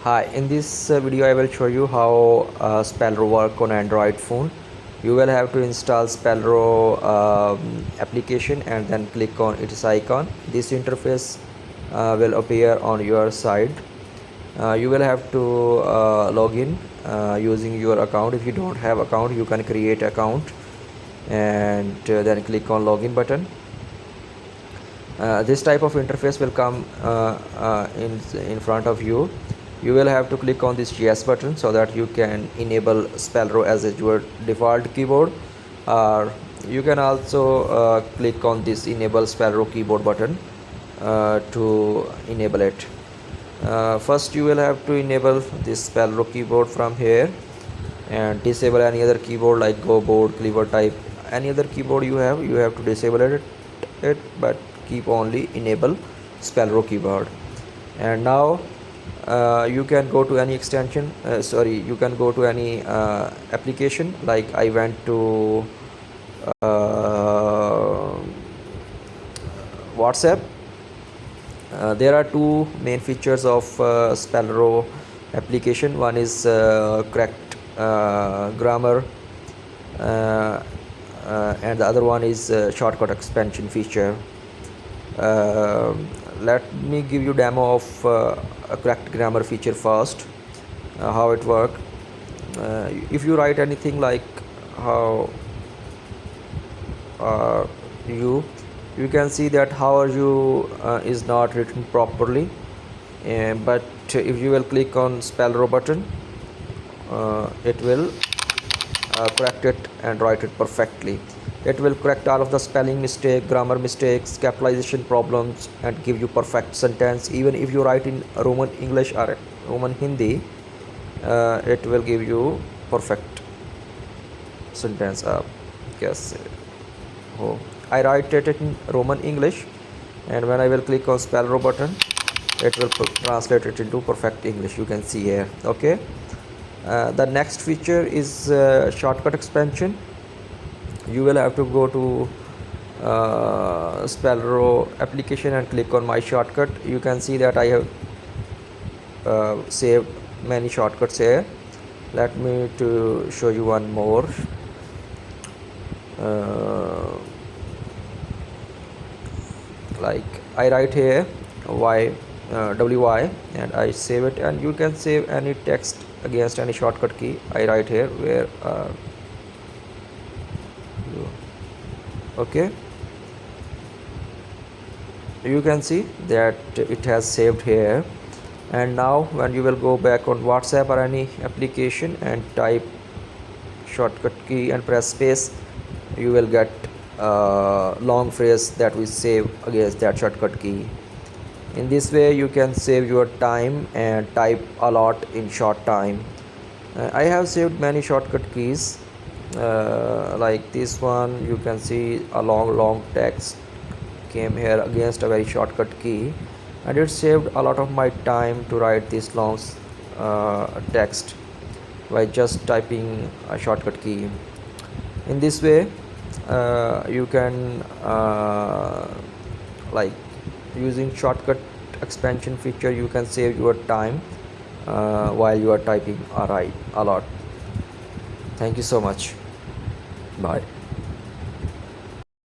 Hi, in this video I will show you how Spellro work on Android phone. You will have to install Spellro application and then click on its icon. This interface will appear on your side. You will have to log in using your account. If you don't have account, you can create account and then click on login button. This type of interface will come in front of you. You will have to click on this yes button so that you can enable Spellro as your default keyboard, or you can also click on this enable Spellro keyboard button to enable it. First you will have to enable this Spellro keyboard from here and disable any other keyboard like Go board, clever type, any other keyboard you have to disable it, but keep only enable Spellro keyboard. And now you can go to any extension, you can go to any application. Like I went to WhatsApp. There are two main features of Spellro application. One is correct grammar and the other one is shortcut expansion feature. Let me give you demo of a correct grammar feature first, how it works. If you write anything like how are you can see that how are you is not written properly, but if you will click on Spellro button, it will correct it and write it perfectly. It will correct all of the spelling mistake, grammar mistakes, capitalization problems, and give you perfect sentence. Even if you write in Roman English or Roman Hindi, it will give you perfect sentence. Yes. Oh, I write it in Roman English, and when I will click on Spellro button, it will translate it into perfect English. You can see here. Okay. The next feature is shortcut expansion. You will have to go to Spellro application and click on my shortcut. You can see that I have saved many shortcuts here. Let me to show you one more. Like I write here WY and I save it, and you can save any text against any shortcut key. I write here where okay, you can see that it has saved here. And now when you will go back on WhatsApp or any application and type shortcut key and press space, you will get a long phrase that we save against that shortcut key. In this way you can save your time and type a lot in short time. I have saved many shortcut keys. Like this one, you can see a long text came here against a very shortcut key, and it saved a lot of my time to write this long text by just typing a shortcut key. In this way you can like using shortcut expansion feature, you can save your time while you are typing a lot. Thank you so much. Bye.